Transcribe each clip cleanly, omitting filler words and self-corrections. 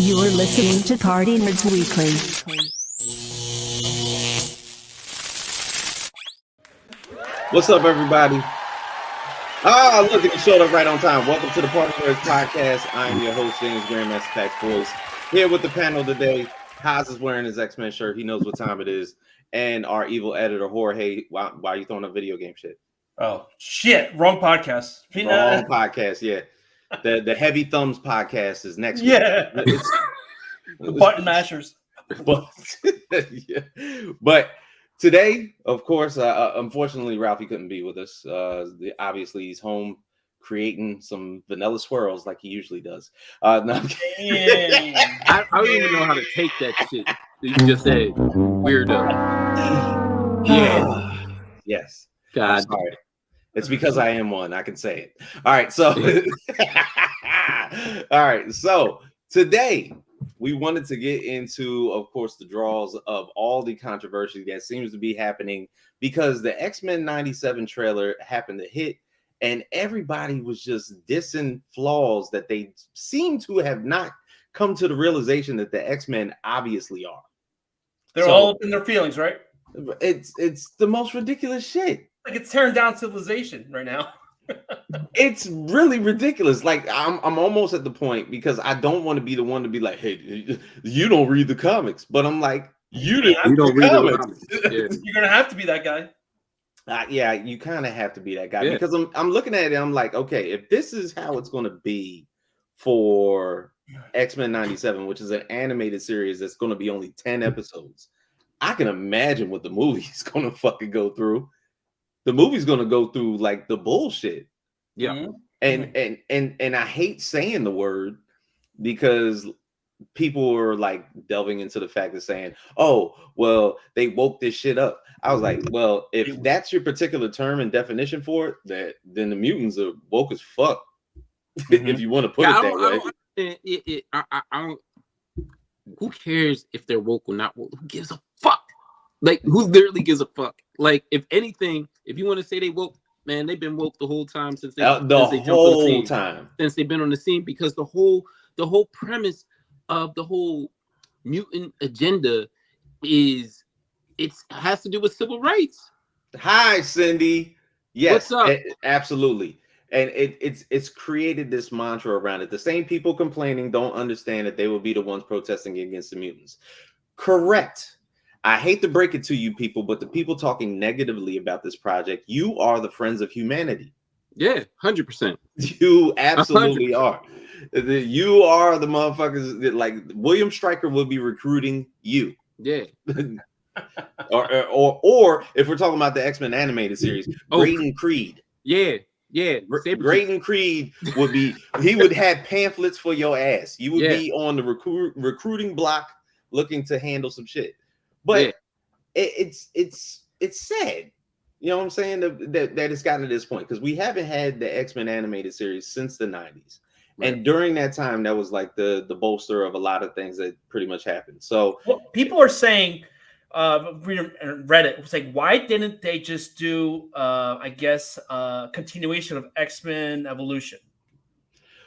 You are listening to Party Nerds Weekly. What's up, everybody? Look, it showed up right on time. Welcome to the Party Nerds Podcast. I am your host, James Grandmaster Pax Boys. Here with the panel today. Haas is wearing his X-Men shirt. He knows what time it is. And our evil editor, Jorge. Why are you throwing up video game shit? Oh, shit. Wrong podcast. Wrong podcast, yeah. The Heavy Thumbs podcast is next week. Yeah. The button mashers. But today, of course, unfortunately, Ralphie couldn't be with us. Obviously, he's home creating some vanilla swirls like he usually does. No, I don't even know how to take that shit. You just said weirdo. Yeah. Yes. God. I'm sorry. It's because I am one. I can say it. All right. So, So today we wanted to get into, of course, the draws of all the controversy that seems to be happening because the X-Men 97 trailer happened to hit and everybody was just dissing flaws that they seem to have not come to the realization that the X-Men obviously are. They're all up in their feelings, right? It's the most ridiculous shit. Like it's tearing down civilization right now. It's really ridiculous. Like I'm almost at the point because I don't want to be the one to be like, hey, you don't read the comics, but I'm like, you don't read the comics. Yeah. You're gonna have to be that guy. Yeah, you kind of have to be that guy because Yeah. I'm looking at it. I'm like, okay, if this is how it's going to be for X-Men 97, which is an animated series that's going to be only 10 episodes, I can imagine what the movie's going to fucking go through. The movie's going to go through like the bullshit. Yeah. And I hate saying the word because people are like delving into the fact of saying, oh, well, they woke this shit up. I was like, well, if that's your particular term and definition for it, then the mutants are woke as fuck. If you want to put it that way. I don't. Who cares if they're woke or not woke? Who gives a fuck? Like, who literally gives a fuck? Like, if anything, if you want to say they woke, man, they've been woke the whole time since they jumped on the scene. Since they've been on the scene, because the whole premise of the whole mutant agenda is it has to do with civil rights. Hi, Cindy. Yes, what's up? Absolutely. And it's created this mantra around it. The same people complaining don't understand that they will be the ones protesting against the mutants. Correct. I hate to break it to you people, but the people talking negatively about this project, you are the friends of humanity. Yeah, 100%. You absolutely 100%. Are. You are the motherfuckers that, like, William Stryker will be recruiting you. Yeah. or if we're talking about the X-Men animated series, Graydon Creed. Yeah. Graydon Creed would be, he would have pamphlets for your ass. You would be on the recruiting block looking to handle some shit. But it's sad. You know what I'm saying? That it's gotten to this point because we haven't had the X-Men animated series since the 90s. Right. And during that time, that was like the bolster of a lot of things that pretty much happened. So people are saying, Reddit was like, why didn't they just do, continuation of X-Men Evolution?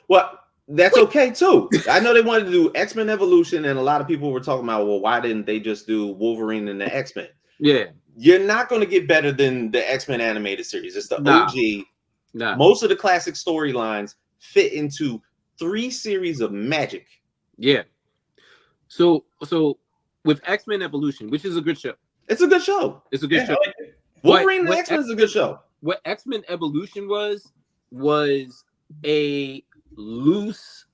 Well, that's okay too. I know they wanted to do X-Men Evolution, and a lot of people were talking about, well, why didn't they just do Wolverine and the X-Men? Yeah, you're not going to get better than the X-Men animated series. It's the OG. Most of the classic storylines fit into 3 series of magic. Yeah. So with X-Men Evolution, which is a good show. It's a good show. It's a good show. Like Wolverine and X-Men is a good show. What X-Men Evolution was a loose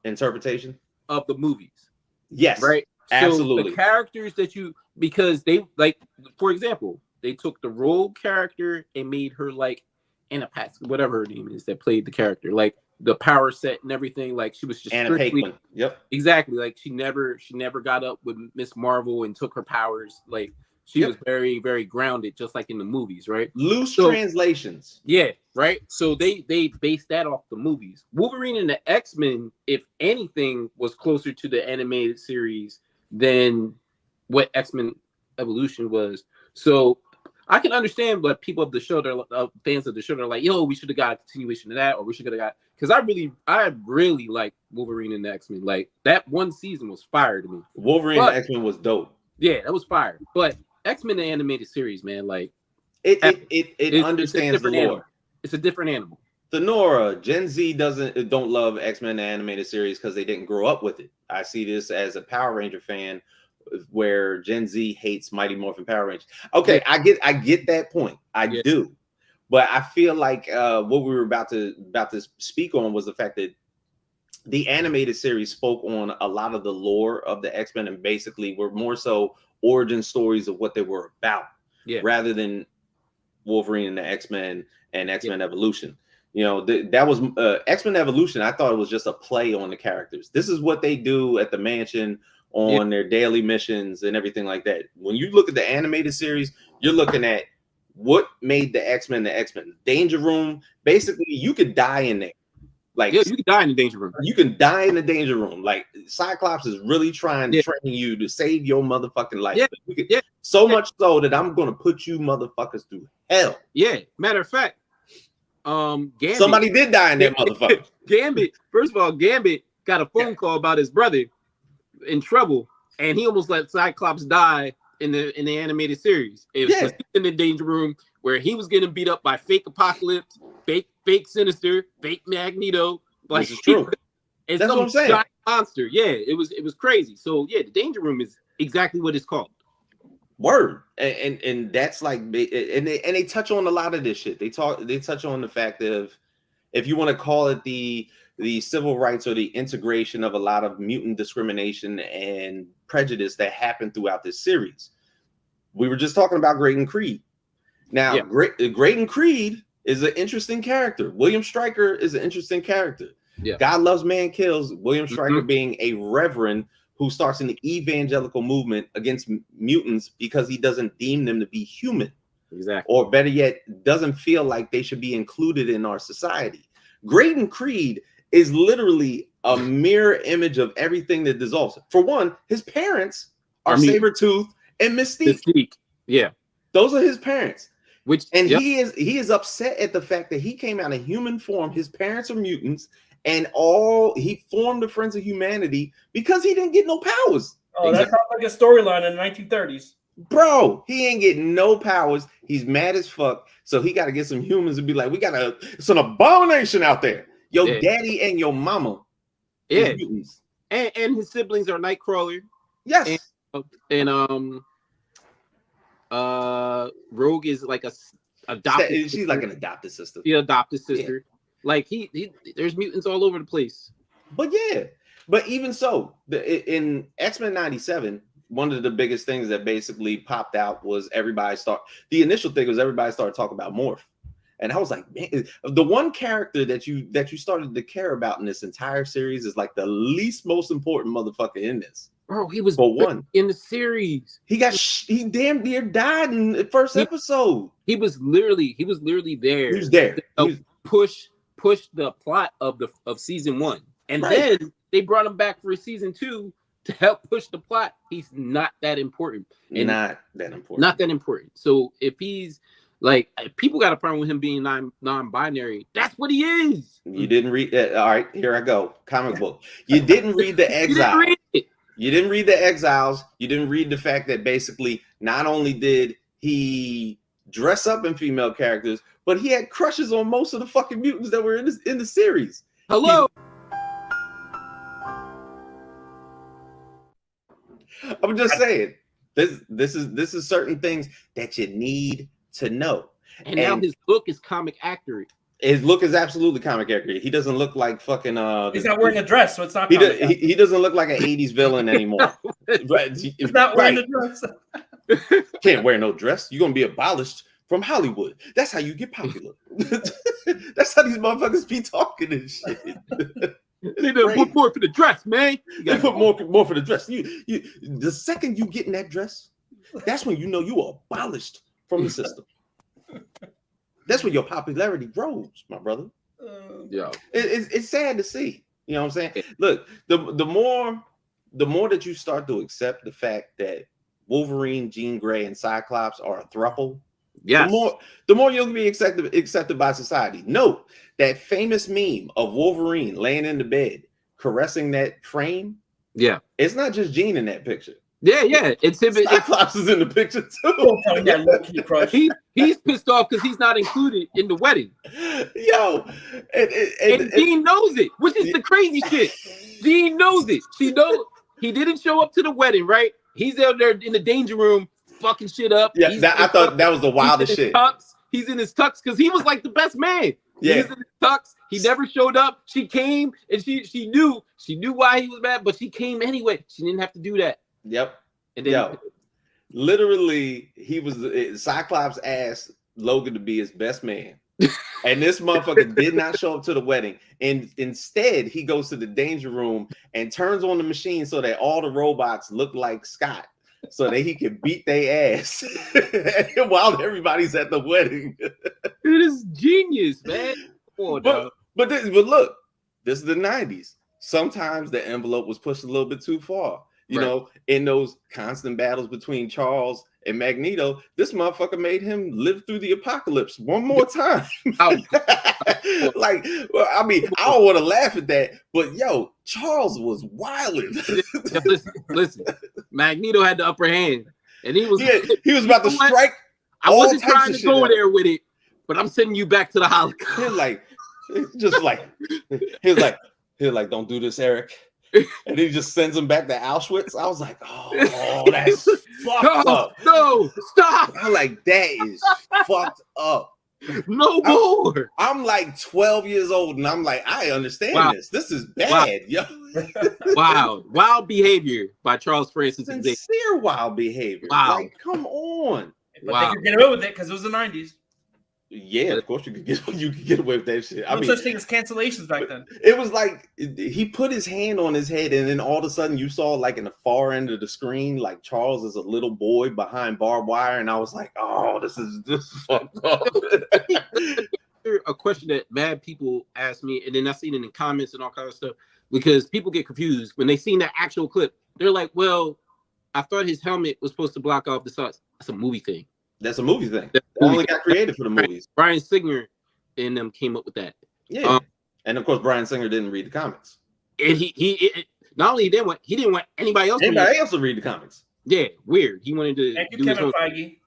interpretation of the movies. Yes. Right? Absolutely. So the characters that because they, like, for example, they took the Rogue character and made her like Anna Paquin, whatever her name is, that played the character, like the power set and everything. Like she was just Anna Paquin. Yep. Exactly. Like she never got up with Miss Marvel and took her powers. Like she was very, very grounded, just like in the movies, right? Loose translations. Yeah, right. So they based that off the movies. Wolverine and the X-Men, if anything, was closer to the animated series than what X-Men Evolution was. So I can understand, but people of the show, fans of the show, they're like, "Yo, we should have got a continuation of that, or we should have got." Because I really like Wolverine and the X-Men. Like that one season was fire to me. Wolverine and X-Men was dope. Yeah, that was fire. But X-Men the animated series, man, like it understands the lore. Animal. It's a different animal. The Nora, Gen Z don't love X-Men the animated series because they didn't grow up with it. I see this as a Power Ranger fan, where Gen Z hates Mighty Morphin Power Rangers. Okay, yeah. I get that point. I do, but I feel like what we were about to speak on was the fact that the animated series spoke on a lot of the lore of the X-Men and basically were more so origin stories of what they were about, rather than Wolverine and the X-Men and X-Men Evolution. You know, that was X-Men Evolution. I thought it was just a play on the characters. This is what they do at the mansion on their daily missions and everything like that. When you look at the animated series, you're looking at what made the X-Men the X-Men. Danger Room, basically, you could die in there. Like, you can die in the Danger Room. You can die in the Danger Room. Like, Cyclops is really trying to train you to save your motherfucking life. So much so that I'm going to put you motherfuckers through hell. Yeah. Matter of fact, Gambit, somebody did die in that motherfucker. Gambit, first of all, Gambit got a phone call about his brother in trouble, and he almost let Cyclops die in the animated series. It was in the Danger Room where he was getting beat up by fake Apocalypse, fake Sinister, fake Magneto. Like, this is true. And that's what I'm saying. Giant monster. Yeah, it was crazy. So yeah, the Danger Room is exactly what it's called. Word. And that's like, and they touch on a lot of this shit. They touch on the fact that if you want to call it the civil rights or the integration of a lot of mutant discrimination and prejudice that happened throughout this series. We were just talking about Graydon Creed. Now, Graydon Creed is an interesting character. William Stryker is an interesting character. Yeah. God Loves Man Kills, William Stryker being a reverend who starts an evangelical movement against mutants because he doesn't deem them to be human. Exactly. Or better yet, doesn't feel like they should be included in our society. Graydon Creed is literally a mirror image of everything that dissolves. For one, his parents are Sabretooth and Mystique. Yeah. Those are his parents. He is upset at the fact that he came out in human form. His parents are mutants, and he formed the Friends of Humanity because he didn't get no powers. Oh, that sounds like a storyline in the 1930s. Bro, he ain't getting no powers. He's mad as fuck. So he got to get some humans and be like, it's an abomination out there. Your daddy and your mama. Yeah. And his siblings are Nightcrawler. Yes. And Rogue is like a adopted. She's like an adopted sister. The adopted sister. Yeah. Like there's mutants all over the place. But even so, in X-Men 97, one of the biggest things that basically popped out was the initial thing was everybody started talking about Morph. And I was like, man, the one character that you started to care about in this entire series is like the least most important motherfucker in this. Bro, he was in the series. He damn near died in the first episode. He was literally there. He was there. Push the plot of season 1. And then they brought him back for season 2 to help push the plot. He's not that important. Not that important. So if he's like, people got a problem with him being non-binary. That's what he is. You didn't read that. All right, here I go. Comic book. You didn't read the Exile. You didn't read the Exiles. You didn't read the fact that basically not only did he dress up in female characters, but he had crushes on most of the fucking mutants that were in the series. Hello. I'm just saying, this is certain things that you need to know. And now his look is comic accurate. His look is absolutely comic accurate. He doesn't look like fucking. He's not wearing a dress, so it's not. He doesn't look like an '80s villain anymore. He's not wearing a dress. Can't wear no dress. You're gonna be abolished from Hollywood. That's how you get popular. That's how these motherfuckers be talking and shit. They put more for the dress, man. They put more for the dress. You the second you get in that dress, that's when you know you are abolished from the system. That's when your popularity grows, my brother. It's sad to see. You know what I'm saying? Look, the more that you start to accept the fact that Wolverine, Jean Grey, and Cyclops are a throuple, Yes. The more you'll be accepted by society. Note that famous meme of Wolverine laying in the bed, caressing that frame. Yeah. It's not just Jean in that picture. Yeah. It's him. Cyclops is in the picture too. Don't tell me that low-key crush. He's pissed off because he's not included in the wedding. Yo, and Jean knows it, which is the crazy shit. Jean knows it. She knows he didn't show up to the wedding, right? He's out there in the danger room, fucking shit up. Yeah, I thought that was the wildest shit. He's in his tux because he was like the best man. Yeah. He was in his tux. He never showed up. She came and she knew why he was mad, but she came anyway. She didn't have to do that. Yep. And then literally, Cyclops asked Logan to be his best man. And this motherfucker did not show up to the wedding. And instead, he goes to the danger room and turns on the machine so that all the robots look like Scott, so that he can beat their ass while everybody's at the wedding. It is genius, man. But look, this is the 90s. Sometimes the envelope was pushed a little bit too far. You know, in those constant battles between Charles and Magneto, this motherfucker made him live through the apocalypse one more time. Like, well, I mean, I don't want to laugh at that, but yo, Charles was wilding. listen, Magneto had the upper hand, and he was about to strike. I wasn't trying to go there with it, but I'm sending you back to the Holocaust. He was like, don't do this, Eric. And he just sends him back to Auschwitz. I was like, oh, that's fucked up. No, stop. I'm like, that is fucked up. No more. I'm like 12 years old, and I'm like, I understand this. This is bad, yo. Wow. Wild behavior by Charles Francis. Sincere wild behavior. Wow. Like, come on. But they could get away with it because it was the 90s. Yeah, of course you could get away with that shit. No such thing as cancellations back then. It was like he put his hand on his head, and then all of a sudden you saw, like, in the far end of the screen, like Charles is a little boy behind barbed wire, and I was like, oh, this is fucked up. A question that mad people ask me, and then I seen it in comments and all kinds of stuff, because people get confused when they seen that actual clip. They're like, well, I thought his helmet was supposed to block off the suns. That's a movie thing. That's a movie thing. That only got created for the movies. Bryan Singer and them came up with that. Yeah, and of course Bryan Singer didn't read the comics. And he not only didn't want anybody else to read the comics. Yeah, weird. He wanted to. Thank you, Kevin Feige.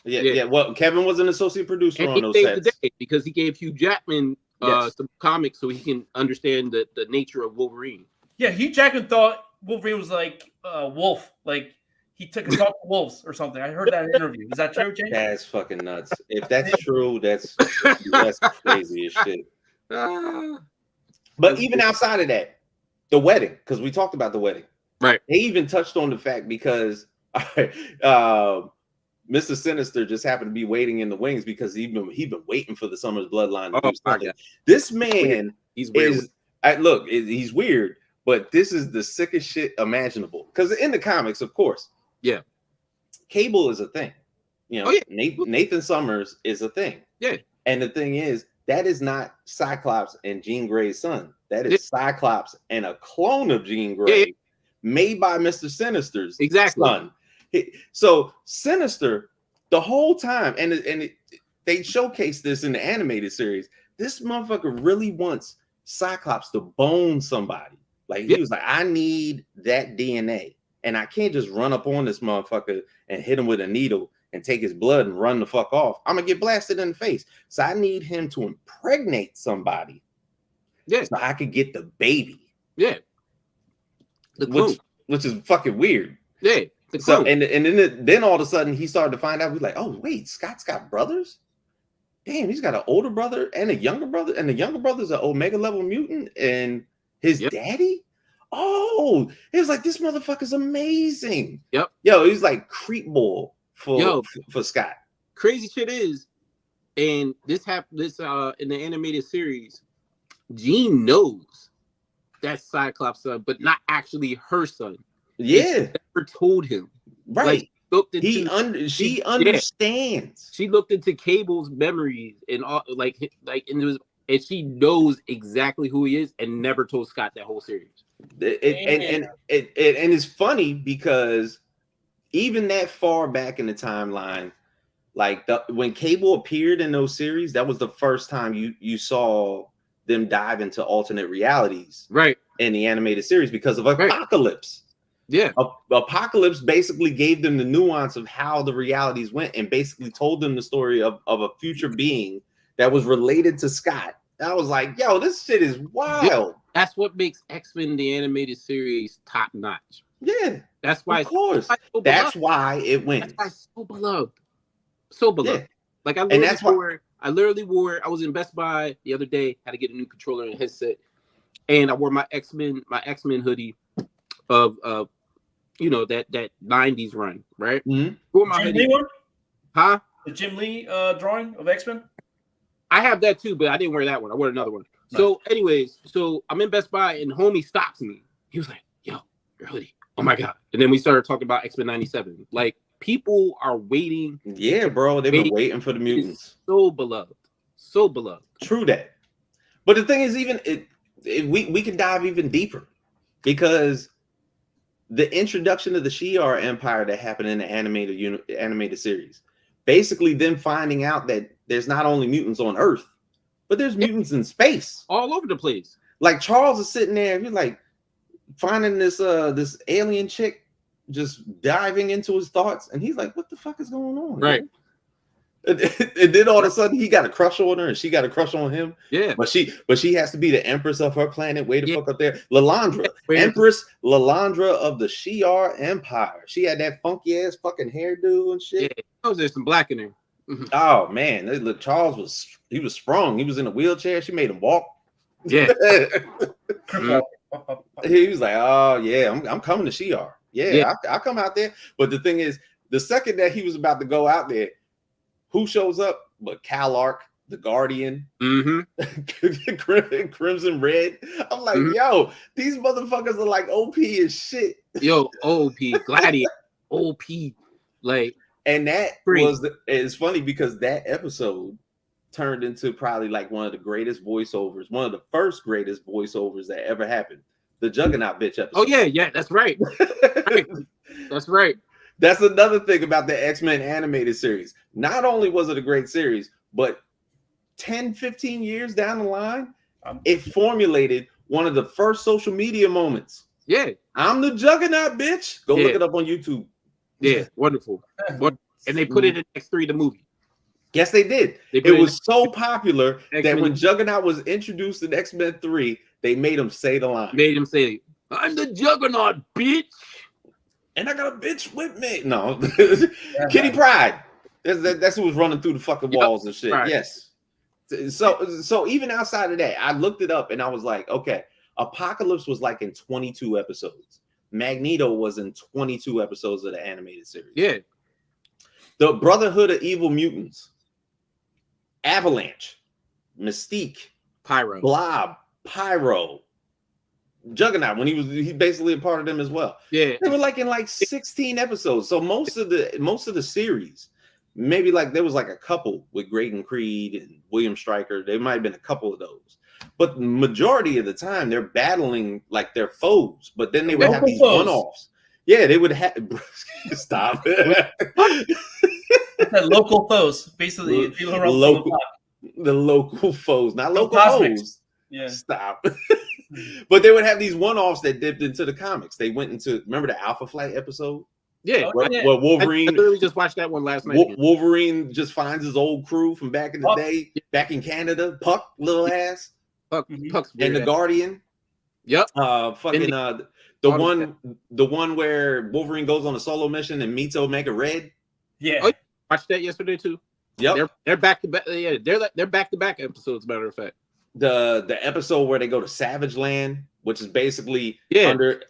Yeah. Well, Kevin was an associate producer on those sets because he gave Hugh Jackman some comics so he can understand the nature of Wolverine. Yeah, Hugh Jackman thought Wolverine was like wolf, like. He took a talk to wolves or something. I heard that in an interview. Is that true, James? That's fucking nuts. If that's true, that's crazy as shit. But even outside of that, the wedding, because we talked about the wedding. Right. They even touched on the fact because Mr. Sinister just happened to be waiting in the wings because he'd been waiting for the Summer's Bloodline to do something. This man he's weird. He's weird, but this is the sickest shit imaginable. Because in the comics, of course. Yeah, Cable is a thing. You know, Nathan Summers is a thing. Yeah, and the thing is, that is not Cyclops and Jean Grey's son. That is Cyclops and a clone of Jean Grey, made by Mr. Sinister's son. So Sinister, the whole time, and they showcase this in the animated series. This motherfucker really wants Cyclops to bone somebody. Like he was like, I need that DNA. And I can't just run up on this motherfucker and hit him with a needle and take his blood and run the fuck off. I'm gonna get blasted in the face. So I need him to impregnate somebody. Yeah. So I could get the baby. Yeah. Which is fucking weird. Yeah. So and then all of a sudden he started to find out, we're like, oh wait, Scott's got brothers? Damn, he's got an older brother and a younger brother, and the younger brother's an Omega level mutant, and his daddy. Oh, it was like, this motherfucker's amazing. Yep. Yo, he's like creep ball for Scott. Crazy shit is, and this happened in the animated series, Jean knows that's Cyclops' son, but not actually her son. Yeah. She never told him. Right. Like, she understands. She looked into Cable's memories and all and she knows exactly who he is and never told Scott that whole series. And it's funny because even that far back in the timeline, Like when Cable appeared in those series, that was the first time you saw them dive into alternate realities, right, in the animated series because of Apocalypse. Yeah, Apocalypse basically gave them the nuance of how the realities went and basically told them the story of a future being that was related to Scott. I was like, yo, this shit is wild. That's what makes X-Men the animated series top notch. Yeah, that's why. Of course, that's why it wins. That's why it's so beloved. So beloved. Yeah. Like I literally wore. I was in Best Buy the other day. Had to get a new controller and headset, and I wore my X-Men hoodie of that 90s run, right? Mm-hmm. Wore my Jim Lee one? Huh? The Jim Lee drawing of X-Men? I have that too, but I didn't wear that one. I wore another one. Nice. So, anyways, I'm in Best Buy and homie stops me. He was like, "Yo, your hoodie. Oh my god!" And then we started talking about X-Men '97. Like people are waiting. Yeah, bro, they've been waiting for the mutants. So beloved, so beloved. True that. But the thing is, even we can dive even deeper because the introduction of the Shi'ar Empire that happened in the animated series, basically them finding out that there's not only mutants on Earth, but there's mutants in space, all over the place. Like Charles is sitting there, you're like finding this alien chick just diving into his thoughts, and he's like, "What the fuck is going on?" Right. And then all of a sudden he got a crush on her and she got a crush on him. Yeah. But she has to be the empress of her planet. Way the fuck up there. Lilandra. Empress Lilandra of the Shi'ar Empire. She had that funky ass fucking hairdo and shit. Yeah. There's some black in there. Oh man. Look, Charles was sprung. He was in a wheelchair. She made him walk. Yeah. He was like, "Oh yeah, I'm coming to Shi'ar. Yeah. I'll come out there." But the thing is, the second that he was about to go out there, who shows up but CalArc, the Guardian, Crimson Red? I'm like, yo, these motherfuckers are like OP as shit. Yo, OP, Gladiator, OP, like, and that it's funny because that episode turned into probably like one of the greatest voiceovers, one of the first greatest voiceovers that ever happened. The Juggernaut bitch episode. Oh yeah, that's right. That's right. That's another thing about the X-Men animated series. Not only was it a great series, but 10, 15 years down the line, it formulated one of the first social media moments. Yeah. I'm the Juggernaut, bitch. Go look it up on YouTube. Yeah, wonderful. And they put it in X3, the movie. Yes, they did. It was so popular that when Juggernaut was introduced in X-Men 3, they made him say the line. Made him say, "I'm the Juggernaut, bitch. And I got a bitch with me." No. Kitty Pryde. That's who was running through the fucking walls and shit. Right. Yes. So even outside of that, I looked it up and I was like, okay, Apocalypse was like in 22 episodes. Magneto was in 22 episodes of the animated series. Yeah. The Brotherhood of Evil Mutants, Avalanche, Mystique, Pyro, Blob, Pyro, Juggernaut, when he's basically a part of them as well. Yeah, they were like in like 16 episodes. So most of the series, maybe like there was like a couple with Graydon Creed and William Stryker. There might have been a couple of those, but the majority of the time they're battling like their foes. But then they would have these one-offs. Yeah, they would have. Stop. Local foes, basically. The local foes, not local foes. Yeah. Stop. But they would have these one-offs that dipped into the comics. They went into, remember the Alpha Flight episode? Yeah. Where Wolverine. I literally just watched that one last night. Wolverine just finds his old crew from back in the day, back in Canada. Puck, little ass. Puck's and the Guardian. Yep. The one where Wolverine goes on a solo mission and meets Omega Red. Yeah. Oh, watched that yesterday too. Yep. They're back to back. Yeah, they're back to back episodes. Matter of fact. The episode where they go to Savage Land, which is basically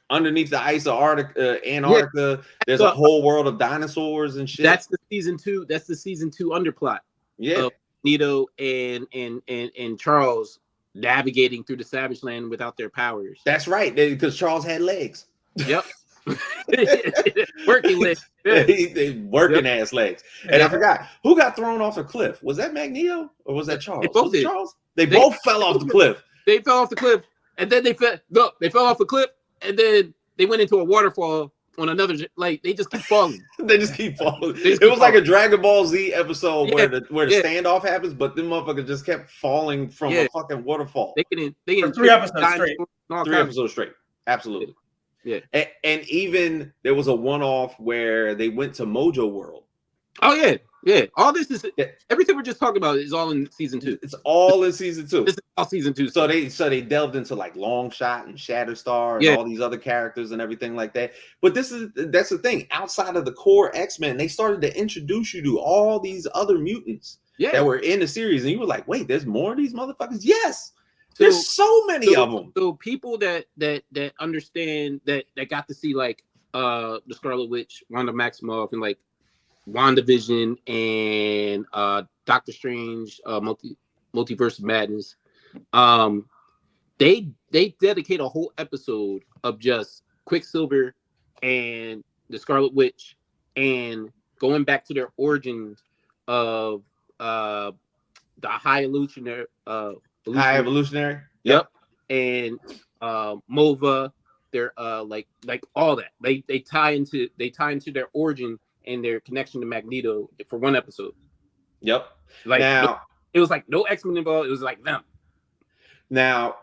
underneath the ice of Antarctica. Yeah. There's a whole world of dinosaurs and shit. That's the season 2. That's the season 2 underplot. Yeah, Nito and Charles navigating through the Savage Land without their powers. That's right, because Charles had legs. Yep. Working legs. They working ass legs. And I forgot who got thrown off a cliff. Was that Magneto or was that Charles? Charles? They both fell off the cliff. They fell off the cliff, and then they fell off the cliff, and then they went into a waterfall on another. Like they just keep falling. They just keep falling. Just It was like a Dragon Ball Z episode where the yeah. standoff happens, but them motherfuckers just kept falling from a fucking waterfall. They can 3 episodes straight. 3 episodes straight. Absolutely. Yeah. And even there was a one-off where they went to Mojo World. Oh yeah. Yeah. All this is everything we're just talking about is all in season 2. It's all in season 2. This is all season 2. So they delved into like Longshot and Shatterstar and all these other characters and everything like that. But that's the thing. Outside of the core X-Men, they started to introduce you to all these other mutants that were in the series, and you were like, wait, there's more of these motherfuckers? Yes. There's so many of them. So people that understand that got to see like the Scarlet Witch, Wanda Maximoff, and like WandaVision and Doctor Strange, Multiverse of Madness. They dedicate a whole episode of just Quicksilver and the Scarlet Witch and going back to their origins of the High Evolutionary. High Evolutionary. Yep. And Mova, they're like all that. They tie into their origin and their connection to Magneto for one episode. Yep. Like now, it was like no X-Men involved. It was like them. Now,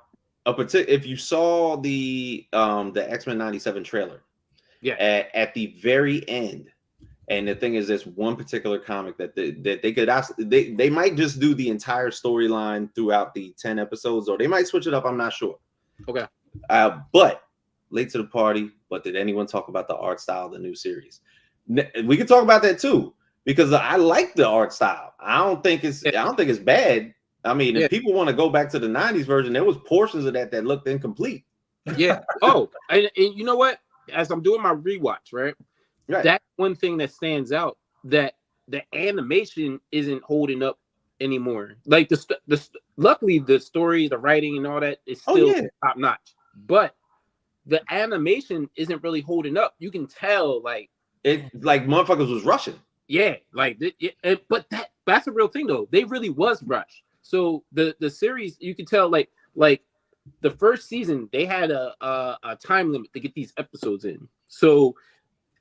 if you saw the X-Men 97 trailer, at the very end, and the thing is, there's one particular comic that they could they might just do the entire storyline throughout the 10 episodes, or they might switch it up. I'm not sure. Okay. But late to the party. But did anyone talk about the art style of the new series? We can talk about that too, because I like the art style. I don't think it's bad. I mean, if people want to go back to the 90s version, there was portions of that looked incomplete. Yeah. Oh, and you know what? As I'm doing my rewatch, right? That's one thing that stands out, that the animation isn't holding up anymore. Like luckily the story, the writing, and all that is still top notch, but the animation isn't really holding up. You can tell, like motherfuckers was rushing. Yeah, but that's a real thing though. They really was rushed. So the series, you can tell, like the first season, they had a time limit to get these episodes in. So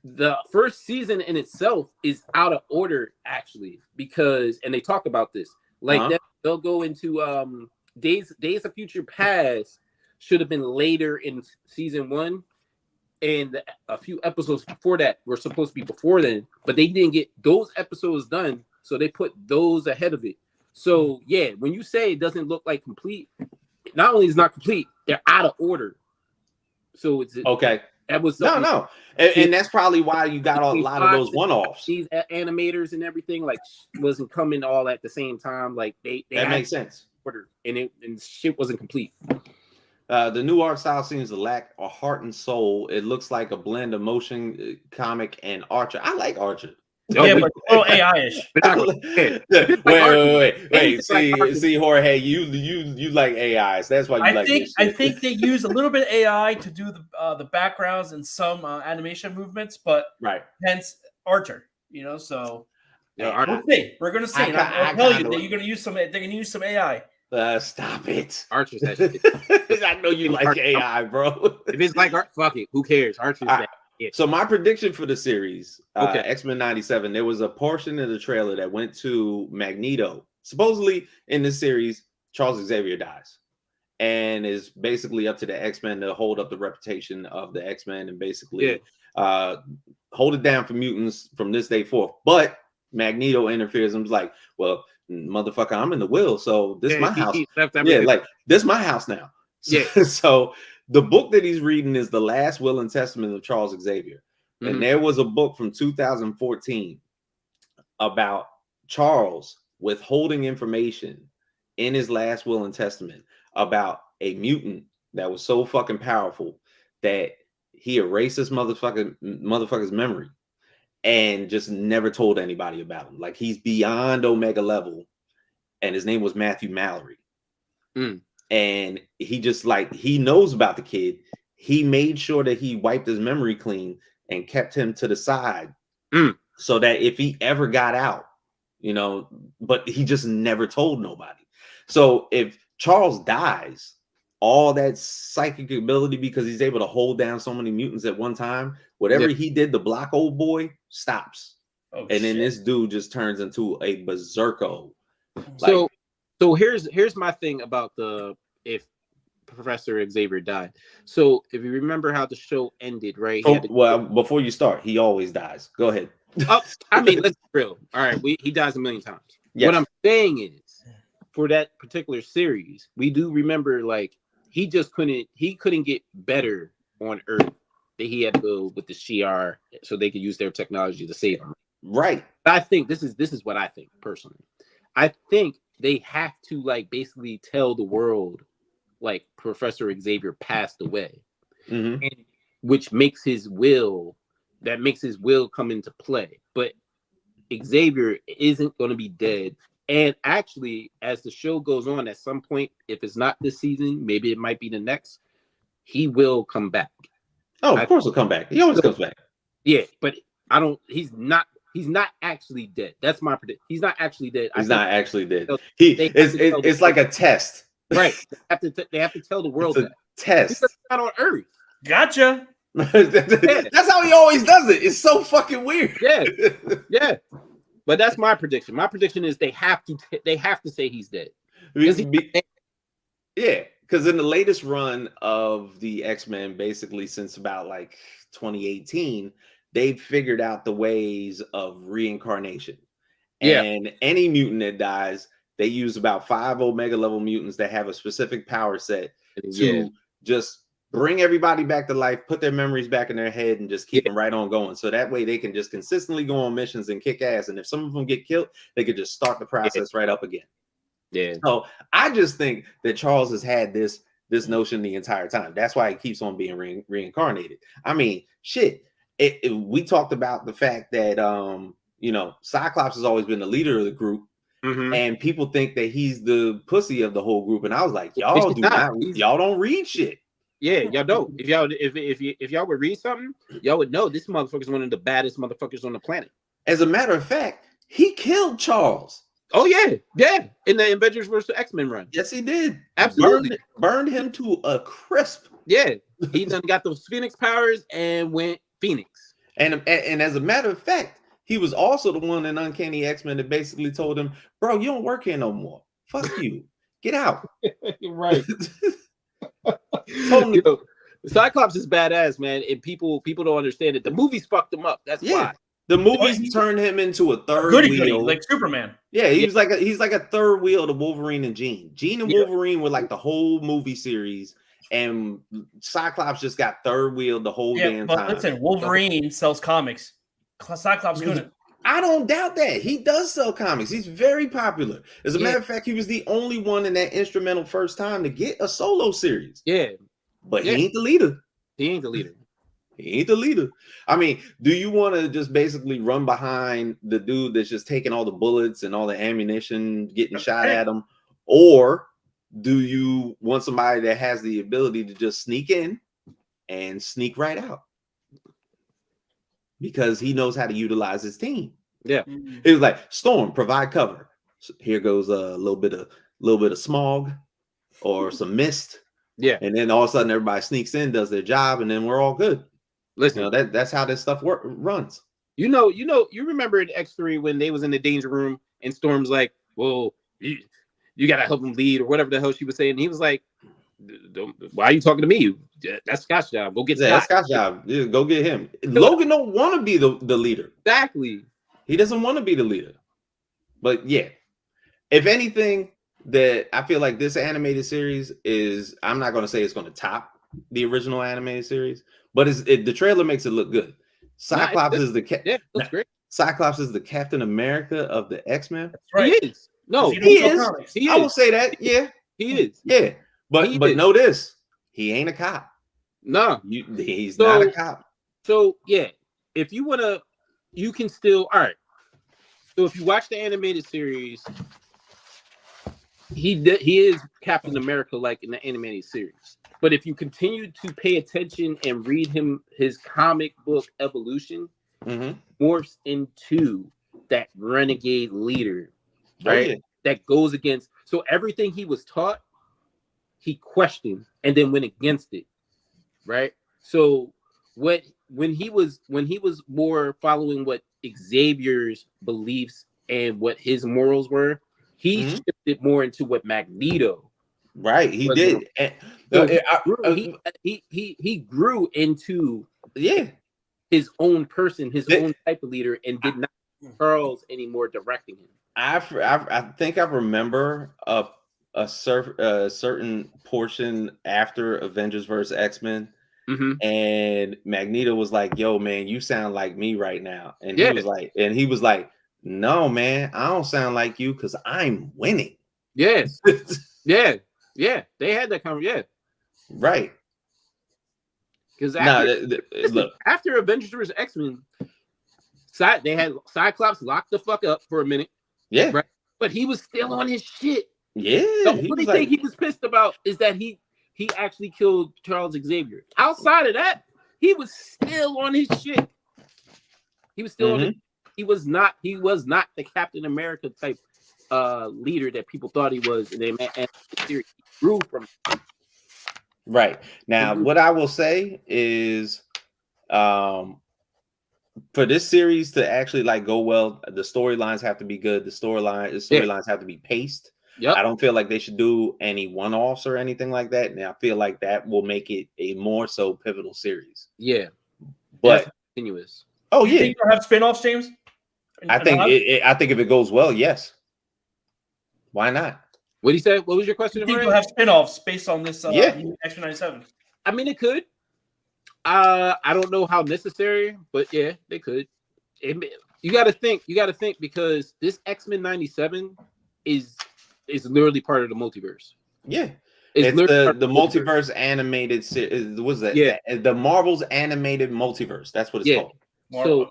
the first season in itself is out of order, actually, because, and they talk about this, they'll go into Days of Future Past should have been later in season 1, and a few episodes before that were supposed to be before then, but they didn't get those episodes done, so they put those ahead of it. So yeah, when you say it doesn't look like complete, not only is it not complete, they're out of order. So it's okay. That was no, and that's probably why you got a lot of those one-offs. These animators and everything wasn't coming all at the same time. Like they that makes sense. Order, and shit wasn't complete. The new art style seems to lack a heart and soul. It looks like a blend of motion comic and Archer. I like Archer. Yeah, but a little AI-ish. Wait. See, Jorge, you like AIs. That's why you like this shit. I think they use a little bit of AI to do the backgrounds and some animation movements, but hence Archer. So we'll see. We're gonna see. I'll tell you that you're gonna use some. They're gonna use some AI. Stop it. Archer's that shit. I know you like AI, bro. If it's like art, fuck it. Who cares? Archer's that. Yeah. So my prediction for the series, X-Men 97, there was a portion of the trailer that went to Magneto. Supposedly in this series, Charles Xavier dies and is basically up to the X-Men to hold up the reputation of the X-Men and basically hold it down for mutants from this day forth. But Magneto interferes and was like, well, motherfucker, I'm in the will, so this is my house. This is my house now. So the book that he's reading is The Last Will and Testament of Charles Xavier. Mm-hmm. And there was a book from 2014 about Charles withholding information in his last will and testament about a mutant that was so fucking powerful that he erased this motherfucker's memory and just never told anybody about him. Like, he's beyond Omega level, and his name was Matthew Mallory. And he just he knows about the kid. He made sure that he wiped his memory clean and kept him to the side so that if he ever got out, but he just never told nobody. So if Charles dies all that psychic ability because he's able to hold down so many mutants at one time. Whatever he did to block old boy stops. And then this dude just turns into a berserko. So here's my thing about if Professor Xavier died. So if you remember how the show ended, right? Well, before you start, he always dies. Go ahead. I mean, let's be real. All right, he dies a million times. Yes. What I'm saying is, for that particular series, we do remember like he couldn't get better on Earth. That he had to go with the Shi'ar so they could use their technology to save him. Right. I think this is what I think personally. I think they have to like basically tell the world like Professor Xavier passed away, and which makes his will come into play. But Xavier isn't going to be dead. And actually, as the show goes on, at some point, if it's not this season, maybe it might be the next, he will come back. Oh, of course he'll come back. He always comes back. Yeah, but he's not actually dead. That's my prediction. He's not actually dead. He's not actually dead. It's like a test. Right. They have to tell the world that. Test. Because not on Earth. Gotcha. That's how he always does it. It's so fucking weird. Yeah. But that's my prediction. My prediction is they have to say he's dead. Yeah, because in the latest run of the X-Men, basically since about like 2018, they've figured out the ways of reincarnation. And any mutant that dies, they use about 5 Omega level mutants that have a specific power set to just bring everybody back to life, put their memories back in their head, and just keep them right on going. So that way they can just consistently go on missions and kick ass. And if some of them get killed, they could just start the process right up again. Yeah. So I just think that Charles has had this notion the entire time. That's why he keeps on being reincarnated. I mean, shit. We talked about the fact that Cyclops has always been the leader of the group. And people think that he's the pussy of the whole group. And I was like, y'all don't read shit. Yeah, y'all don't. If y'all would read something, y'all would know this motherfucker's one of the baddest motherfuckers on the planet. As a matter of fact, he killed Charles. Oh yeah. In the Avengers vs. X-Men run. Yes, he did. Absolutely. Burned him to a crisp. Yeah. He done got those Phoenix powers and went Phoenix. And as a matter of fact, he was also the one in Uncanny X-Men that basically told him, bro, you don't work here no more. Fuck you. Get out. Right. Cyclops is badass, man, and people don't understand it. The movies fucked him up. That's why. The movies turned him into a third wheel, like Superman. Yeah, he's like a third wheel to Wolverine and Jean. Jean and Wolverine were like the whole movie series, and Cyclops just got third wheel the whole damn time. Listen, Wolverine sells comics. Cyclops couldn't. I don't doubt that. He does sell comics. He's very popular. As a matter of fact, he was the only one in that instrumental first time to get a solo series. Yeah. But he ain't the leader. He ain't the leader. He ain't the leader. I mean, do you want to just basically run behind the dude that's just taking all the bullets and all the ammunition, getting shot at him? Or do you want somebody that has the ability to just sneak in and sneak right out? Because he knows how to utilize his team. Yeah. It was like, Storm, provide cover. So here goes a little bit of smog or some mist. Yeah. And then all of a sudden everybody sneaks in, does their job, and then we're all good. Listen, that's how this stuff runs. You remember in X3 when they was in the danger room and Storm's like, well, you gotta help him lead or whatever the hell she was saying. And he was like, why are you talking to me? That's Scott's job. Go get Scott. That's Scott's job. Yeah, go get him. Logan don't want to be the leader. Exactly. He doesn't want to be the leader. But yeah, if anything, that I feel like this animated series is, I'm not going to say it's going to top the original animated series, but the trailer makes it look good. Cyclops is that's great. Cyclops is the Captain America of the X-Men. That's right. He is. No, he is. I will say that. Yeah, he is. Yeah, but know this, he ain't a cop. No, he's not a cop. So yeah, if you want to, you can still. All right. So if you watch the animated series, he is Captain America like in the animated series. But if you continue to pay attention and read his comic book evolution, morphs into that renegade leader, right? That goes against. So everything he was taught, he questioned and then went against it, right? So when he was more following what Xavier's beliefs and what his morals were, he shifted more into what Magneto. Right, he did. He grew into yeah his own person, his own type of leader, and did not Charles anymore directing him. I think I remember a certain portion after Avengers vs. X-Men, and Magneto was like, "Yo, man, you sound like me right now," and he was like, "No, man, I don't sound like you because I'm winning." Yes, yeah. They had that conversation. Yeah, right. Because after Avengers vs. X-Men, they had Cyclops locked the fuck up for a minute. Yeah, right. But he was still on his shit. Yeah, the only thing he was pissed about is that he actually killed Charles Xavier. Outside of that, he was still on his shit. He was still on it. He was not the Captain America type leader that people thought he was, and he grew from it. Right. Now, what I will say is for this series to actually like go well, the storylines have to be good. The storylines have to be paced. Yep. I don't feel like they should do any one-offs or anything like that. And I feel like that will make it a more so pivotal series. Yeah. But continuous. Oh, you think you'll have spin-offs, James? I think if it goes well, yes. Why not? What did he say? What was your question? You think you'll have spin-offs based on this X-Men 97? I mean, it could. I don't know how necessary, but yeah, they could. You got to think because this X-Men 97 is literally part of the multiverse. Yeah. It's the multiverse animated series. What's that? Yeah. The Marvel's animated multiverse. That's what it's called. So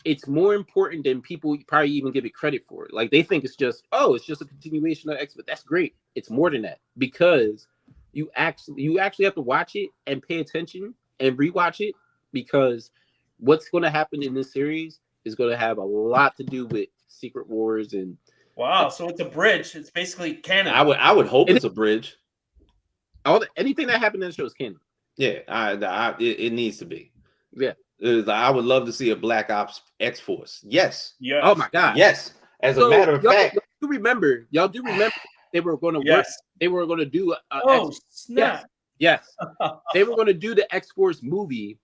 it's more important than people probably even give it credit for. Like they think it's just a continuation of X-Men. That's great. It's more than that because you actually have to watch it and pay attention and rewatch it because what's going to happen in this series is going to have a lot to do with Secret Wars and. Wow, so it's a bridge. It's basically canon. I would hope it's a bridge. Anything that happened in the show is canon. Yeah, it needs to be. Yeah, I would love to see a Black Ops X-Force. Yes. Yeah. Oh my God. Yes. As a matter of fact, y'all do remember they were going to work. They were going to do. Snap! Yes. They were going to do the X-Force movie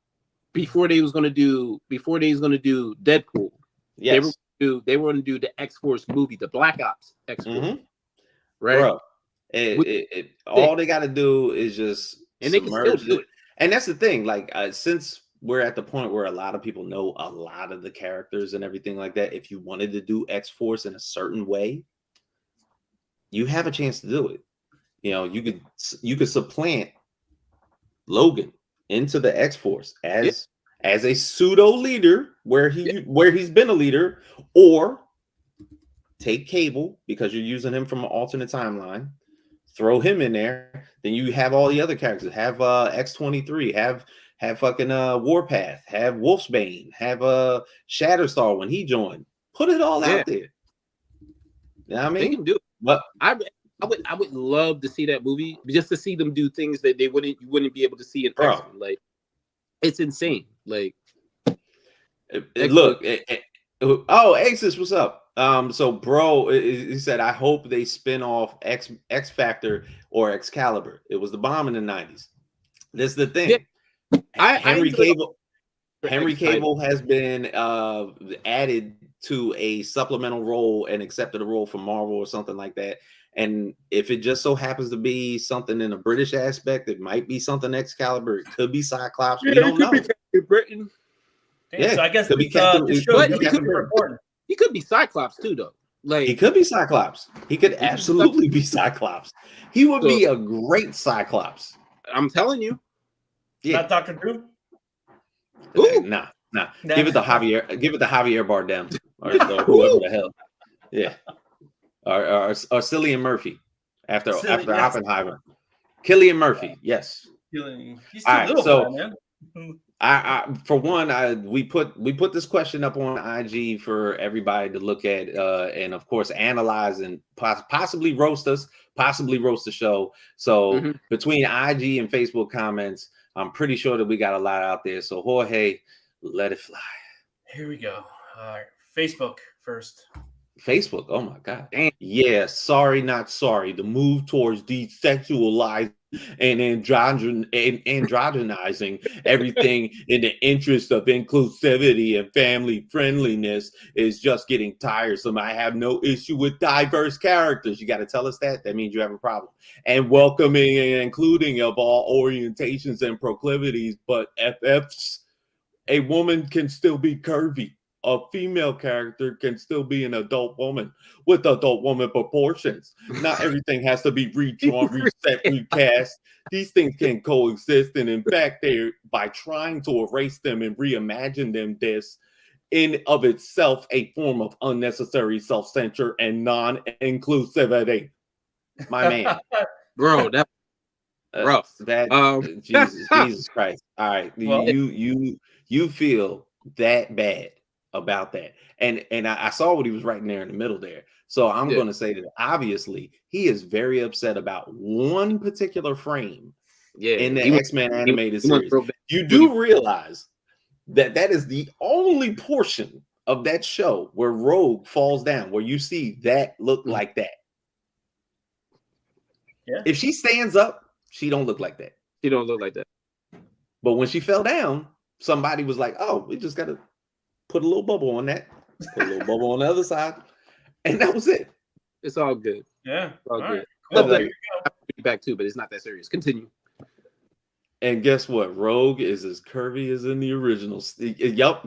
before they was going to do Deadpool. Yes. They were going to do the X-Force movie, the Black Ops X-Force. Right? Bro, all they got to do is just and they can still do it. And that's the thing. Like, since we're at the point where a lot of people know a lot of the characters and everything like that, if you wanted to do X-Force in a certain way, you have a chance to do it. You know, you could supplant Logan into the X-Force as a pseudo leader where he's been a leader, or take Cable because you're using him from an alternate timeline, throw him in there, then you have all the other characters. Have X-23, have fucking Warpath, have Wolfsbane, have Shatterstar when he joined. Put it all out there. You know what I mean? They can do it. But I would love to see that movie just to see them do things that you wouldn't be able to see in person. Like it's insane. Like look, Axis, what's up? So bro, he said, I hope they spin off X Factor or Excalibur. It was the bomb in the 90s. This is the thing. Yeah. Henry Cable has been added to a supplemental role and accepted a role from Marvel or something like that. And if it just so happens to be something in a British aspect, it might be something Excalibur. It could be Cyclops. We don't know. Britain. Yeah, so I guess could be he could be Cyclops too, though. Like he could be Cyclops. He could absolutely be Cyclops. He would be a great Cyclops. I'm telling you. Yeah. Not Dr. Drew. Nah. Give it to Javier Bardem or whoever the hell. Yeah. Or Cillian Murphy after Oppenheimer. Cillian Murphy, yes. He's too little for that, man. For one, we put this question up on IG for everybody to look at, and of course analyze and possibly roast us, possibly roast the show. So between IG and Facebook comments, I'm pretty sure that we got a lot out there. So Jorge, let it fly. Here we go. All right, Facebook first. Facebook. Oh my God. Damn. Yeah. Sorry, not sorry. The move towards desexualizing and androgenizing everything in the interest of inclusivity and family friendliness is just getting tiresome. I have no issue with diverse characters. You got to tell us that. That means you have a problem. And welcoming and including of all orientations and proclivities, but FFs, a woman can still be curvy. A female character can still be an adult woman with adult woman proportions. Not everything has to be redrawn, reset, recast. These things can coexist. And in fact, by trying to erase them and reimagine them, this in of itself a form of unnecessary self-censure and non-inclusivity. My man. Bro, that rough. Jesus Christ. All right. Well, you feel that bad about that, and I saw what he was writing there in the middle there. So I'm going to say that obviously he is very upset about one particular frame in the X-Men animated series. You do realize that is the only portion of that show where Rogue falls down, where you see that look like that. Yeah. If she stands up, she don't look like that. She don't look like that. But when she fell down, somebody was like, "Oh, we just got to put a little bubble on that, put a little bubble on the other side," and that was it. It's all good. Yeah, it's all good. Cool. There you go. Back too, but it's not that serious. Continue. And guess what? Rogue is as curvy as in the original. Yup,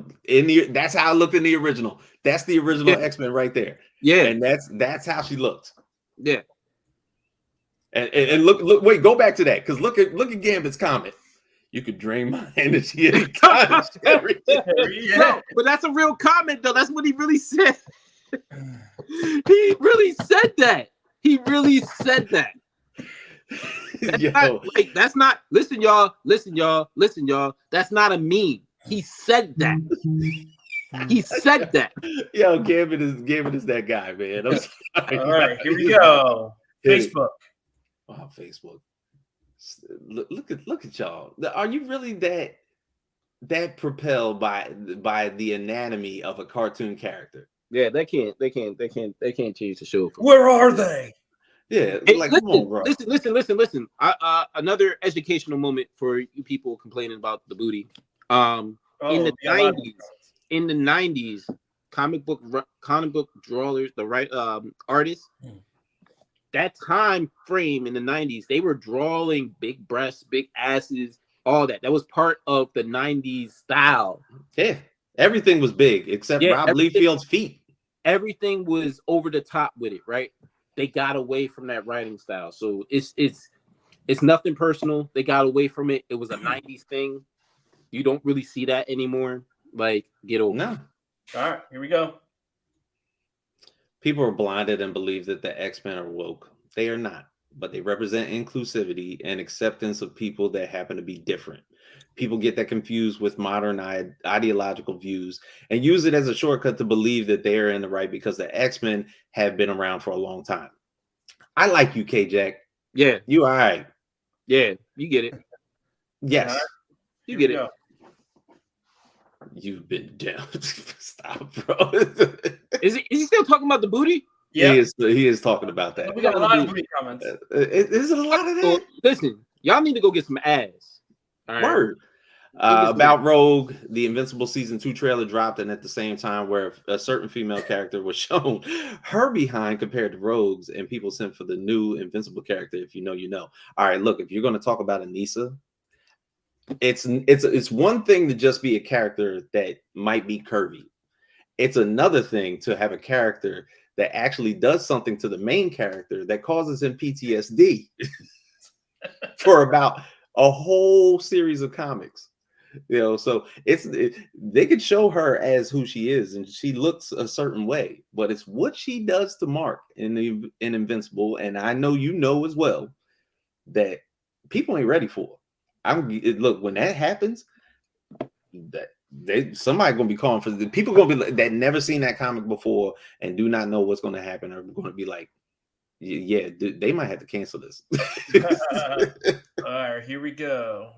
that's how it looked in the original. That's the original X-Men right there. Yeah, and that's how she looked. Yeah. And look, wait, go back to that, because look at Gambit's comment. You could drain my energy anytime. No, but that's a real comment, though. That's what he really said. He really said that. He really said that. That's not. Listen, y'all. That's not a meme. He said that. He said that. Yo, Gambit is that guy, man. I'm sorry. All right, here we go. Facebook. Oh, Facebook. Look at y'all. Are you really that propelled by the anatomy of a cartoon character? Yeah, they can't change the show. Where are they? Yeah, like listen, come on, bro. Listen. Another educational moment for you people complaining about the booty. In the 90s, comic book drawers, the artists. That time frame in the 90s, they were drawing big breasts, big asses, all that. That was part of the 90s style. Yeah, everything was big except Rob Liefeld's feet. Everything was over the top with it, right? They got away from that writing style. So it's nothing personal. They got away from it. It was a 90s thing. You don't really see that anymore. Like, get over it. All right, here we go. People are blinded and believe that the X-Men are woke. They are not, but they represent inclusivity and acceptance of people that happen to be different. People get that confused with modern ideological views and use it as a shortcut to believe that they are in the right because the X-Men have been around for a long time. I like you, K-Jack. Yeah. You all right. Yeah, you get it. Yes. Right. You get it. Go. You've been down. Stop, bro. Is he still talking about the booty? Yeah, he is talking about that. We got a lot of booty comments. Is it a lot of that? Listen, y'all need to go get some ass. All right. Word. About Rogue, the Invincible Season 2 trailer dropped, and at the same time where a certain female character was shown her behind compared to Rogue's, and people sent for the new Invincible character. If you know, you know. All right, look, if you're going to talk about Anissa, it's one thing to just be a character that might be curvy. It's another thing to have a character that actually does something to the main character that causes him PTSD for about a whole series of comics. You know, so they could show her as who she is and she looks a certain way, but it's what she does to Mark in Invincible, and I know you know as well that people ain't ready for. Look, when that happens, somebody gonna be calling for the people gonna be that never seen that comic before and do not know what's gonna happen are gonna be like, yeah, they might have to cancel this. All right, here we go.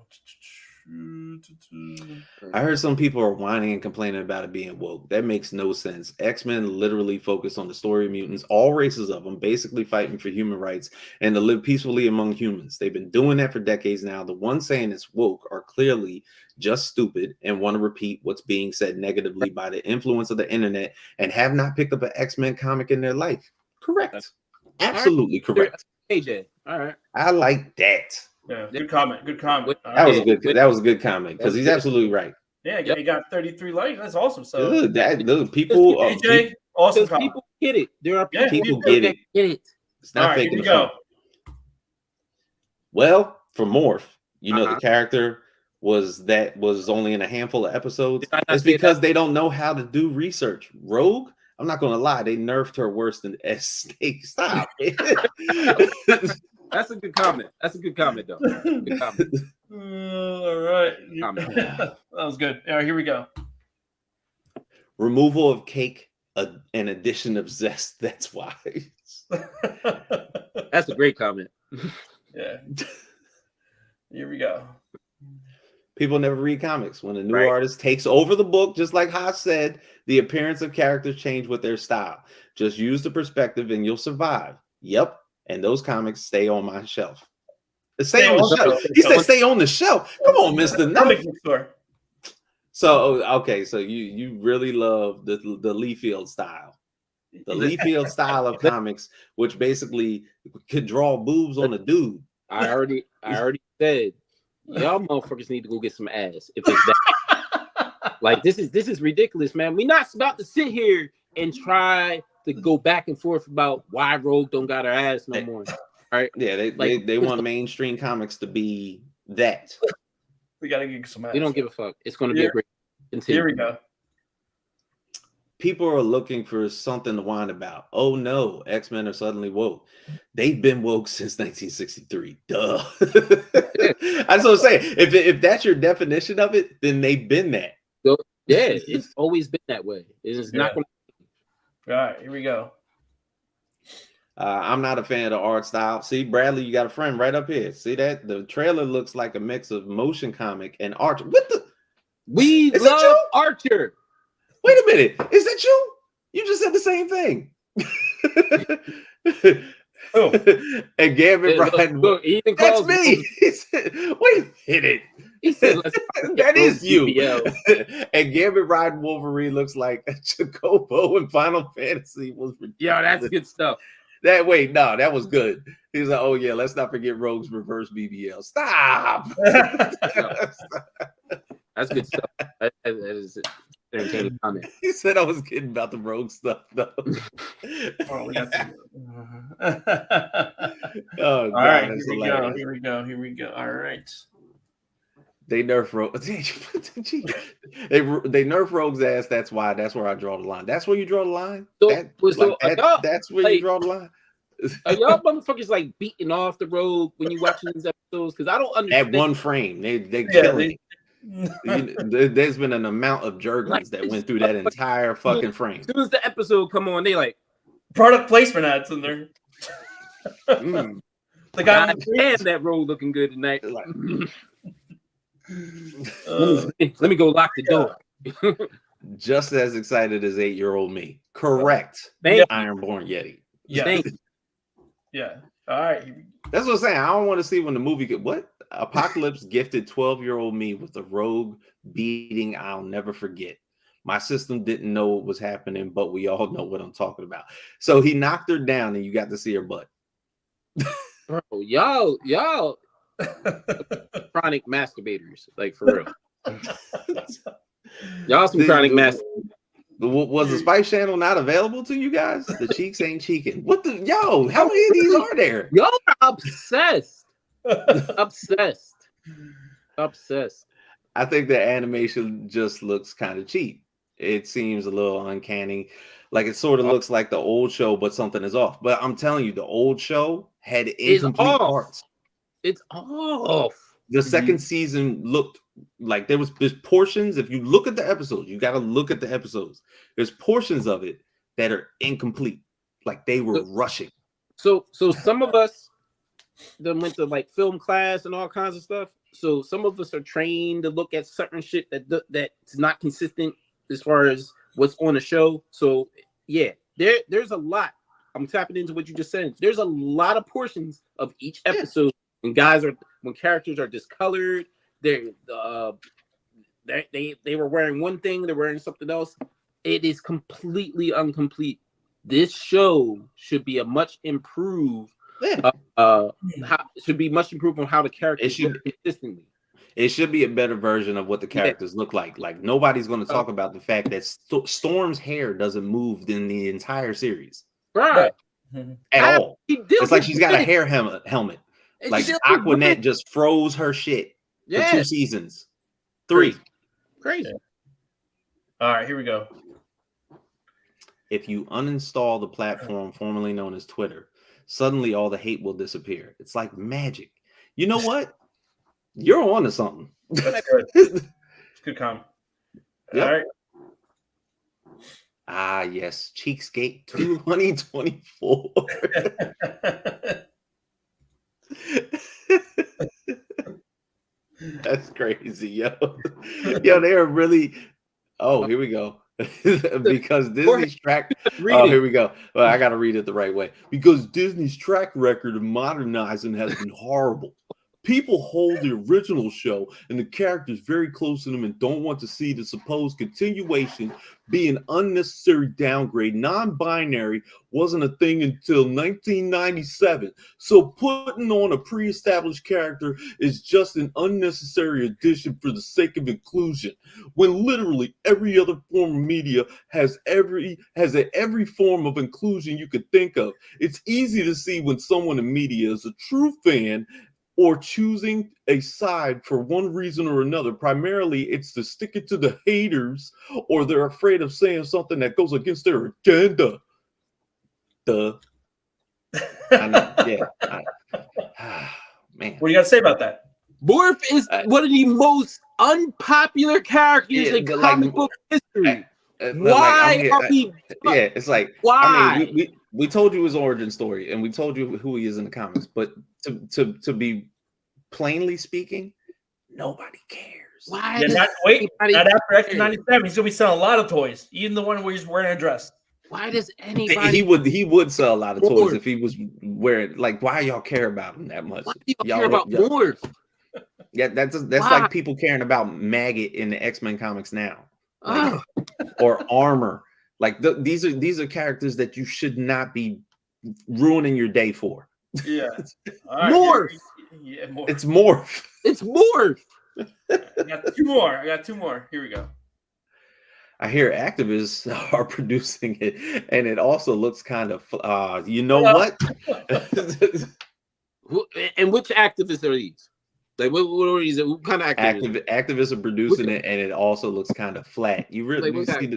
I heard some people are whining and complaining about it being woke. That makes no sense. X-Men literally focus on the story of mutants, all races of them, basically fighting for human rights and to live peacefully among humans. They've been doing that for decades now. The ones saying it's woke are clearly just stupid and want to repeat what's being said negatively by the influence of the internet and have not picked up an X-Men comic in their life. Correct. Absolutely correct. AJ. All right. I like that. Yeah, good comment. Good comment. That was a good comment because he's absolutely right. Yeah, he got 33 likes. That's awesome. So people, AJ, awesome. People get it. There are people get it. It's not faking the fun. Well, for Morph, the character was only in a handful of episodes. It's because they don't know how to do research. Rogue, I'm not gonna lie, they nerfed her worse than Snake. Stop. That's a good comment. That's a good comment, though. Good comment. All right. That was good. All right, here we go. Removal of cake, an addition of zest. That's why. That's a great comment. Yeah. Here we go. People never read comics. When a new artist takes over the book, just like Haas said, the appearance of characters change with their style. Just use the perspective and you'll survive. Yep. And those comics stay on my shelf. Stay on the shelf. He said stay on the shelf. Come on, Mr. Comic book store. So, okay. So you really love the Lee Field style. The Lee Field style of comics, which basically could draw boobs on a dude. I already said, y'all motherfuckers need to go get some ass. If it's that. Like, this is ridiculous, man. We're not about to sit here and try to go back and forth about why Rogue don't got her ass no more. All right. Yeah, they want mainstream comics to be that. We gotta get some ass. We don't give a fuck. It's gonna be a great continue. Here we go. People are looking for something to whine about. Oh no, X-Men are suddenly woke. They've been woke since 1963. Duh. That's what I'm saying. If that's your definition of it, then they've been that. So, yeah, it's always been that way. It's not going to. All right, here we go. I'm not a fan of the art style. See, Bradley, you got a friend right up here. See that? The trailer looks like a mix of motion comic and Archer. What the? We love Archer. Wait a minute. Is that you? You just said the same thing. Oh. And Gambit riding. That's me. He said, wait a minute. He said, that is you. And Gambit riding Wolverine looks like a Chocobo in Final Fantasy. Yeah, that's good stuff. That was good. He's like, oh yeah, let's not forget Rogue's reverse BBL. Stop. That's good stuff. That is entertaining comment. He said I was kidding about the Rogue stuff though. Oh, God, all right, here we go. All right. They nerf Rogue. they nerf Rogue's ass. That's where I draw the line. That's where you draw the line. That's where you draw the line. Are y'all motherfuckers like beating off the Rogue when you watching these episodes? Because I don't understand. At one frame, they killing it. There's been an amount of jerkins that went through that entire fucking frame. As soon as the episode come on, they like product placement ads in there. The guy and that Rogue looking good tonight. Let me go lock the door. Just as excited as 8-year-old me. Correct. Ironborn Yeti. Yeah. All right. That's what I'm saying. I don't want to see when the movie Apocalypse gifted 12-year-old me with a Rogue beating I'll never forget. My system didn't know what was happening, but we all know what I'm talking about. So he knocked her down and you got to see her butt. Bro, y'all chronic masturbators, like for real. Y'all some chronic masturbators. Was the Spice Channel not available to you guys? The cheeks ain't cheeking. What the how many of these are there? Y'all are obsessed. Obsessed. I think the animation just looks kind of cheap. It seems a little uncanny. Like it sort of looks like the old show, but something is off. But I'm telling you, the old show had incomplete parts. It's off. the second season looked like there's portions. If you look at the episodes, you got to look at the episodes. There's portions of it that are incomplete, like they were rushing. So some of us that went to like film class and all kinds of stuff. So some of us are trained to look at certain shit that's not consistent as far as what's on the show. So yeah, there's a lot. I'm tapping into what you just said. There's a lot of portions of each episode when characters are discolored. They were wearing one thing, they're wearing something else. It is completely incomplete. This show should be a much improved. Should be much improved on how the characters look consistently. It should be a better version of what the characters look like. Like nobody's going to talk about the fact that Storm's hair doesn't move in the entire series, right? At all. It's like she's got a hair helmet. Like Aquanet just froze her shit for 2 seasons, 3. Crazy. All right, here we go. If you uninstall the platform formerly known as Twitter, suddenly all the hate will disappear. It's like magic. You know what? You're on to something. That's good. It's good comment. Yep. All right. Ah, yes. Cheekscape 2024. That's crazy, yo. Yo, they are really. Oh, here we go. Because Disney's track. Oh, here we go. Well, I got to read it the right way. Because Disney's track record of modernizing has been horrible. People hold the original show and the characters very close to them and don't want to see the supposed continuation be an unnecessary downgrade. Non-binary wasn't a thing until 1997. So putting on a pre-established character is just an unnecessary addition for the sake of inclusion. When literally every other form of media has every form of inclusion you could think of. It's easy to see when someone in media is a true fan or choosing a side for one reason or another. Primarily, it's to stick it to the haters, or they're afraid of saying something that goes against their agenda. I know, man. What do you got to say about that? Morph is one of the most unpopular characters in comic book history. Why are we? Yeah, it's like, why? I mean, we told you his origin story, and we told you who he is in the comics, but to be plainly speaking, nobody cares. Why? Not after X-97, he's gonna be selling a lot of toys, even the one where he's wearing a dress. Why does anybody? He would sell a lot of toys if he was wearing. Like, why y'all care about him that much? Why do y'all care about Morph? Yeah, that's like people caring about Maggot in the X-Men comics now, like, or Armor. Like these are characters that you should not be ruining your day for. Yeah, Morph. Yeah, Morph. It's Morph. It's Morph. I got two more. Here we go. I hear activists are producing it, and it also looks kind of. You know what? And which activists are these? Like what are these? What kind of activists? Activists are producing it, and it also looks kind of flat. You really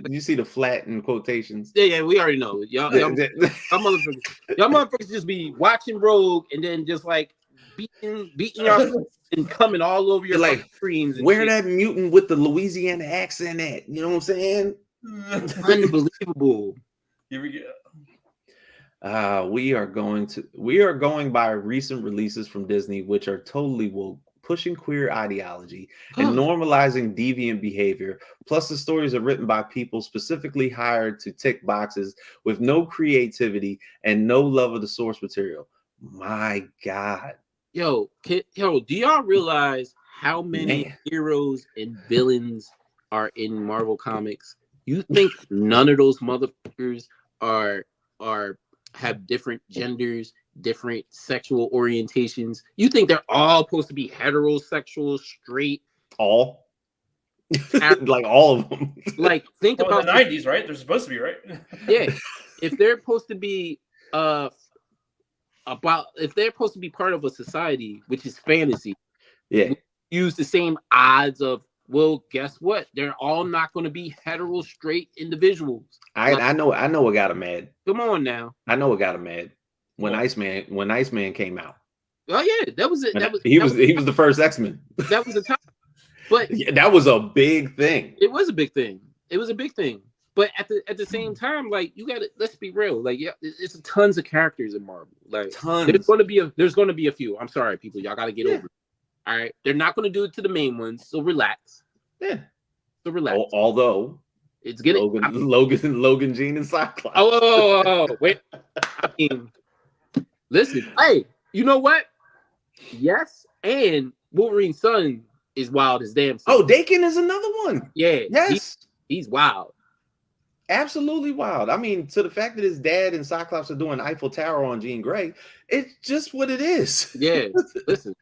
you see the flat in quotations? Yeah, we already know. Y'all motherfuckers just be watching Rogue and then just like beating y'all and coming all over your like screens. And where that mutant with the Louisiana accent at? You know what I'm saying? Unbelievable. Here we go. We are going by recent releases from Disney, which are totally woke, pushing queer ideology and normalizing deviant behavior. Plus, the stories are written by people specifically hired to tick boxes with no creativity and no love of the source material. My God. Do y'all realize how many heroes and villains are in Marvel Comics? You think none of those motherfuckers have different genders, different sexual orientations? You think they're all supposed to be heterosexual, straight? All? Like all of them. Like think about the 90s, right? They're supposed to be, right? Yeah. If they're supposed to be if they're supposed to be part of a society, which is fantasy, use the same odds of, well, guess what? They're all not going to be hetero straight individuals. I know what got him mad. Come on now. I know what got him mad when Iceman came out. Oh yeah, that was it. He was the first X-Men. That was the time. But yeah, that was a big thing. It was a big thing. But at the same time, like you gotta let's be real. Like yeah, it's tons of characters in Marvel. Like tons. There's gonna be a few. I'm sorry, people. Y'all gotta get over it. All right. They're not gonna do it to the main ones, so relax. Yeah. So relax. Although it's getting Logan, Jean, and Cyclops. Oh, wait. I mean, listen, hey, you know what? Yes, and Wolverine's son is wild as damn. Oh, Dakin is another one. Yeah. Yes. He's wild. Absolutely wild. I mean, to the fact that his dad and Cyclops are doing Eiffel Tower on Jean Grey, it's just what it is. Yeah. listen.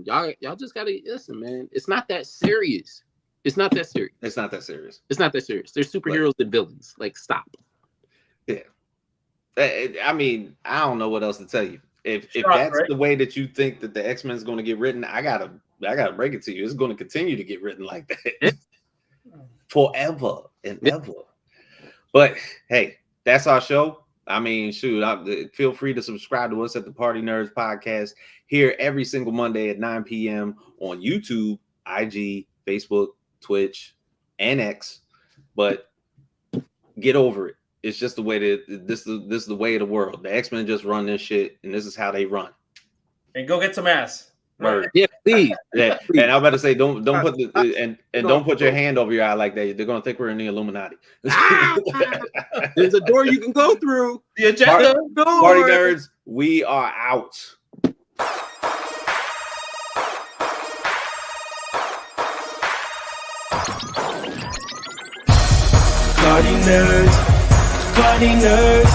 Y'all just gotta listen, man. It's not that serious. It's not that serious. It's not that serious. There's superheroes and villains. Like, stop. Yeah. I mean, I don't know what else to tell you. If that's the way that you think that the X-Men is going to get written, I gotta break it to you. It's going to continue to get written like that forever and ever. But hey, that's our show. I mean, shoot, feel free to subscribe to us at the Party Nerds Podcast here every single Monday at 9 p.m. on YouTube, IG, Facebook, Twitch, and X. But get over it. It's just the way that this is the way of the world. The X-Men just run this shit, and this is how they run. And go get some ass. Word. Yeah, please. Yeah. And I'm about to say, don't put don't put your hand over your eye like that. They're gonna think we're in the Illuminati. There's a door you can go through. The agenda. Party Nerds, we are out. Party nerds, party nerds.